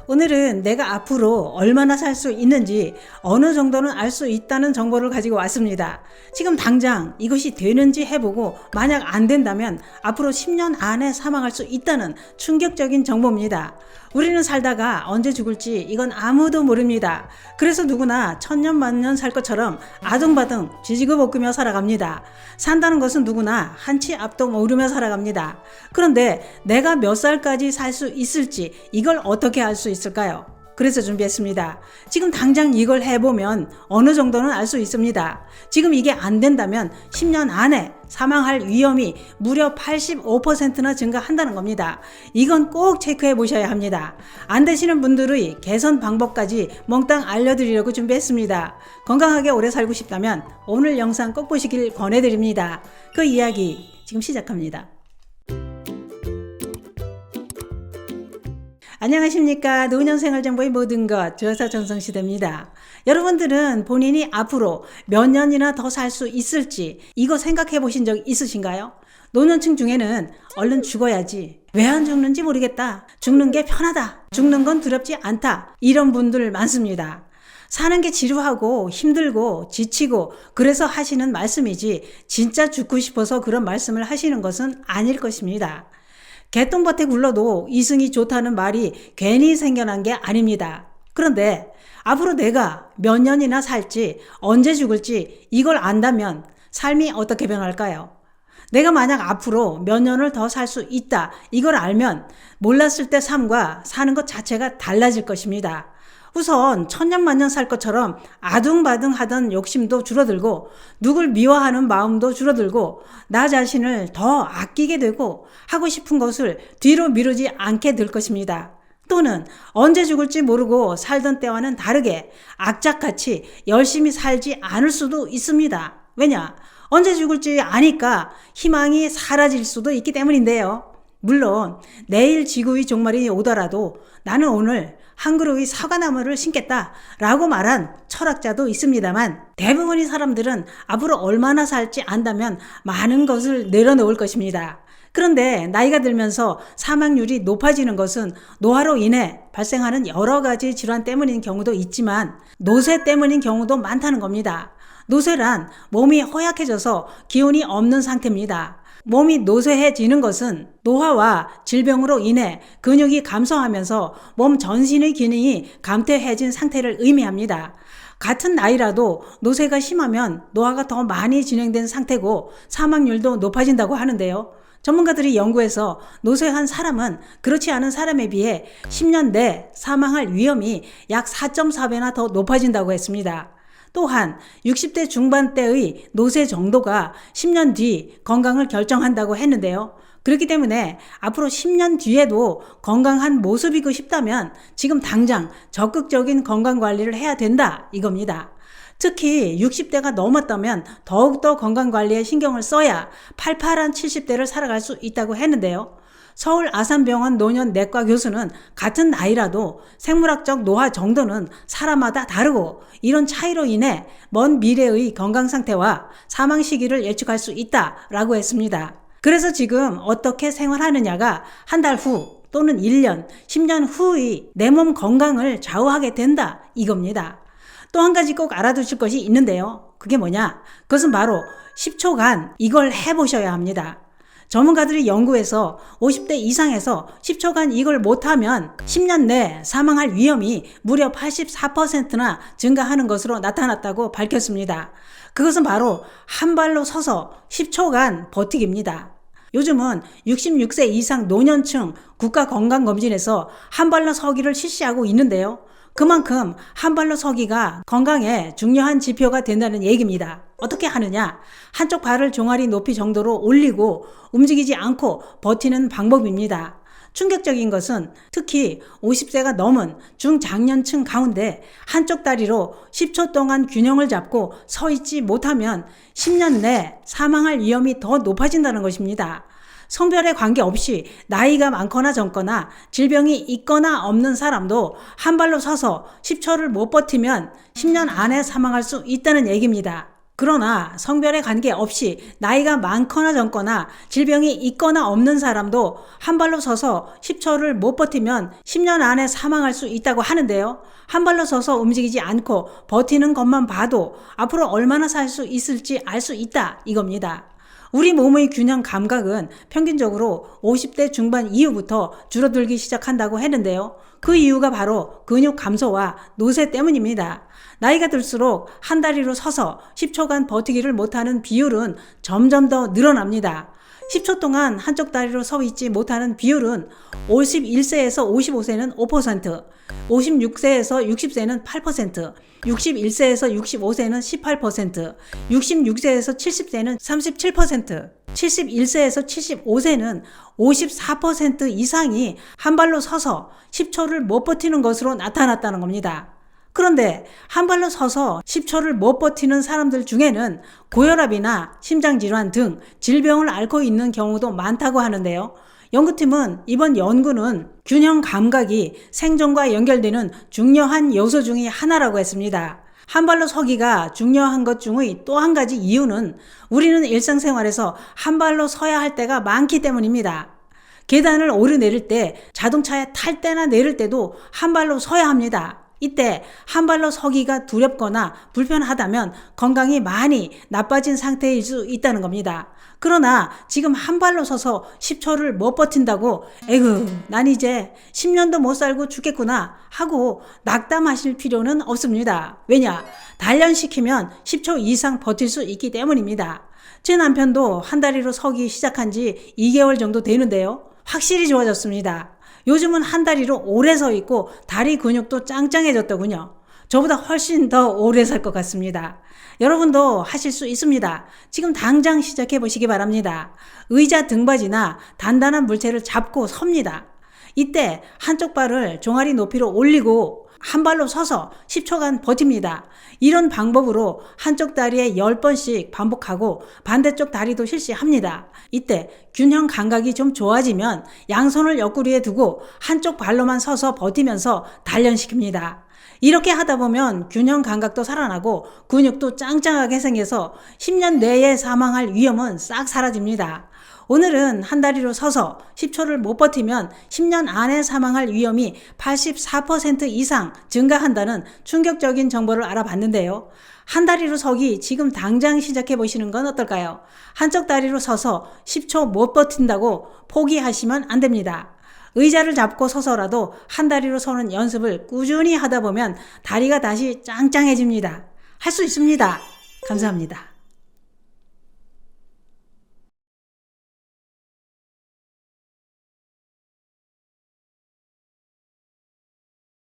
오늘은 내가 앞으로 얼마나 살 수 있는지 어느 정도는 알 수 있다는 정보를 가지고 왔습니다. 지금 당장 이것이 되는지 해보고 만약 안 된다면 앞으로 10년 안에 사망할 수 있다는 충격적인 정보입니다. 우리는 살다가 언제 죽을지 이건 아무도 모릅니다. 그래서 누구나 천년 만년 살 것처럼 아등바등 지지고 볶으며 살아갑니다. 산다는 것은 누구나 한치 앞도 모르며 살아갑니다. 그런데 내가 몇 살까지 살 수 있을지 이걸 어떻게 알 수 있을까요? 그래서 준비했습니다. 지금 당장 이걸 해보면 어느 정도는 알 수 있습니다. 지금 이게 안 된다면 10년 안에 사망할 위험이 무려 85%나 증가한다는 겁니다. 이건 꼭 체크해 보셔야 합니다. 안 되시는 분들의 개선 방법까지 몽땅 알려드리려고 준비했습니다. 건강하게 오래 살고 싶다면 오늘 영상 꼭 보시길 권해드립니다. 그 이야기 지금 시작합니다. 안녕하십니까. 노년생활정보의 모든 것 조여사 전성시대입니다. 여러분들은 본인이 앞으로 몇 년이나 더 살 수 있을지 이거 생각해 보신 적 있으신가요? 노년층 중에는 얼른 죽어야지, 왜 안 죽는지 모르겠다, 죽는 게 편하다, 죽는 건 두렵지 않다, 이런 분들 많습니다. 사는 게 지루하고 힘들고 지치고 그래서 하시는 말씀이지 진짜 죽고 싶어서 그런 말씀을 하시는 것은 아닐 것입니다. 개똥밭에 굴러도 이승이 좋다는 말이 괜히 생겨난 게 아닙니다. 그런데 앞으로 내가 몇 년이나 살지, 언제 죽을지 이걸 안다면 삶이 어떻게 변할까요? 내가 만약 앞으로 몇 년을 더 살 수 있다, 이걸 알면 몰랐을 때 삶과 사는 것 자체가 달라질 것입니다. 우선 천년만년 살 것처럼 아둥바둥 하던 욕심도 줄어들고 누굴 미워하는 마음도 줄어들고 나 자신을 더 아끼게 되고 하고 싶은 것을 뒤로 미루지 않게 될 것입니다. 또는 언제 죽을지 모르고 살던 때와는 다르게 악착같이 열심히 살지 않을 수도 있습니다. 왜냐? 언제 죽을지 아니까 희망이 사라질 수도 있기 때문인데요. 물론 내일 지구의 종말이 오더라도 나는 오늘 한 그루의 사과나무를 심겠다 라고 말한 철학자도 있습니다만 대부분의 사람들은 앞으로 얼마나 살지 안다면 많은 것을 내려놓을 것입니다. 그런데 나이가 들면서 사망률이 높아지는 것은 노화로 인해 발생하는 여러 가지 질환 때문인 경우도 있지만 노쇠 때문인 경우도 많다는 겁니다. 노쇠란 몸이 허약해져서 기운이 없는 상태입니다. 몸이 노쇠해지는 것은 노화와 질병으로 인해 근육이 감소하면서 몸 전신의 기능이 감퇴해진 상태를 의미합니다. 같은 나이라도 노쇠가 심하면 노화가 더 많이 진행된 상태고 사망률도 높아진다고 하는데요. 전문가들이 연구해서 노쇠한 사람은 그렇지 않은 사람에 비해 10년 내 사망할 위험이 약 4.4배나 더 높아진다고 했습니다. 또한 60대 중반대의 노쇠 정도가 10년 뒤 건강을 결정한다고 했는데요. 그렇기 때문에 앞으로 10년 뒤에도 건강한 모습이고 싶다면 지금 당장 적극적인 건강관리를 해야 된다 이겁니다. 특히 60대가 넘었다면 더욱더 건강관리에 신경을 써야 팔팔한 70대를 살아갈 수 있다고 했는데요. 서울 아산병원 노년내과 교수는 같은 나이라도 생물학적 노화 정도는 사람마다 다르고 이런 차이로 인해 먼 미래의 건강 상태와 사망 시기를 예측할 수 있다라고 했습니다. 그래서 지금 어떻게 생활하느냐가 한 달 후 또는 1년, 10년 후의 내 몸 건강을 좌우하게 된다 이겁니다. 또 한 가지 꼭 알아두실 것이 있는데요. 그게 뭐냐? 그것은 바로 10초간 이걸 해보셔야 합니다. 전문가들이 연구해서 50대 이상에서 10초간 이걸 못하면 10년 내 사망할 위험이 무려 84%나 증가하는 것으로 나타났다고 밝혔습니다. 그것은 바로 한 발로 서서 10초간 버티기입니다. 요즘은 66세 이상 노년층 국가건강검진에서 한 발로 서기를 실시하고 있는데요. 그만큼 한 발로 서기가 건강에 중요한 지표가 된다는 얘기입니다. 어떻게 하느냐? 한쪽 발을 종아리 높이 정도로 올리고 움직이지 않고 버티는 방법입니다. 충격적인 것은 특히 50세가 넘은 중장년층 가운데 한쪽 다리로 10초 동안 균형을 잡고 서 있지 못하면 10년 내 사망할 위험이 더 높아진다는 것입니다. 성별에 관계없이 나이가 많거나 적거나 질병이 있거나 없는 사람도 한 발로 서서 10초를 못 버티면 10년 안에 사망할 수 있다는 얘기입니다. 그러나 성별에 관계없이 나이가 많거나 적거나 질병이 있거나 없는 사람도 한 발로 서서 10초를 못 버티면 10년 안에 사망할 수 있다고 하는데요. 한 발로 서서 움직이지 않고 버티는 것만 봐도 앞으로 얼마나 살 수 있을지 알 수 있다 이겁니다. 우리 몸의 균형 감각은 평균적으로 50대 중반 이후부터 줄어들기 시작한다고 했는데요. 그 이유가 바로 근육 감소와 노쇠 때문입니다. 나이가 들수록 한 다리로 서서 10초간 버티기를 못하는 비율은 점점 더 늘어납니다. 10초 동안 한쪽 다리로 서 있지 못하는 비율은 51세에서 55세는 5%, 56세에서 60세는 8%, 61세에서 65세는 18%, 66세에서 70세는 37%, 71세에서 75세는 54% 이상이 한 발로 서서 10초를 못 버티는 것으로 나타났다는 겁니다. 그런데 한 발로 서서 10초를 못 버티는 사람들 중에는 고혈압이나 심장질환 등 질병을 앓고 있는 경우도 많다고 하는데요. 연구팀은 이번 연구는 균형 감각이 생존과 연결되는 중요한 요소 중의 하나라고 했습니다. 한 발로 서기가 중요한 것 중의 또 한 가지 이유는 우리는 일상생활에서 한 발로 서야 할 때가 많기 때문입니다. 계단을 오르내릴 때, 자동차에 탈 때나 내릴 때도 한 발로 서야 합니다. 이때 한 발로 서기가 두렵거나 불편하다면 건강이 많이 나빠진 상태일 수 있다는 겁니다. 그러나 지금 한 발로 서서 10초를 못 버틴다고 에휴 난 이제 10년도 못 살고 죽겠구나 하고 낙담하실 필요는 없습니다. 왜냐? 단련시키면 10초 이상 버틸 수 있기 때문입니다. 제 남편도 한 다리로 서기 시작한 지 2개월 정도 되는데요. 확실히 좋아졌습니다. 요즘은 한 다리로 오래 서 있고 다리 근육도 짱짱해졌더군요. 저보다 훨씬 더 오래 살 것 같습니다. 여러분도 하실 수 있습니다. 지금 당장 시작해 보시기 바랍니다. 의자 등받이나 단단한 물체를 잡고 섭니다. 이때 한쪽 발을 종아리 높이로 올리고 한 발로 서서 10초간 버팁니다. 이런 방법으로 한쪽 다리에 10번씩 반복하고 반대쪽 다리도 실시합니다. 이때 균형 감각이 좀 좋아지면 양손을 옆구리에 두고 한쪽 발로만 서서 버티면서 단련시킵니다. 이렇게 하다 보면 균형 감각도 살아나고 근육도 짱짱하게 생겨서 10년 내에 사망할 위험은 싹 사라집니다. 오늘은 한 다리로 서서 10초를 못 버티면 10년 안에 사망할 위험이 84% 이상 증가한다는 충격적인 정보를 알아봤는데요. 한 다리로 서기 지금 당장 시작해 보시는 건 어떨까요? 한쪽 다리로 서서 10초 못 버틴다고 포기하시면 안 됩니다. 의자를 잡고 서서라도 한 다리로 서는 연습을 꾸준히 하다 보면 다리가 다시 짱짱해집니다. 할 수 있습니다. 감사합니다.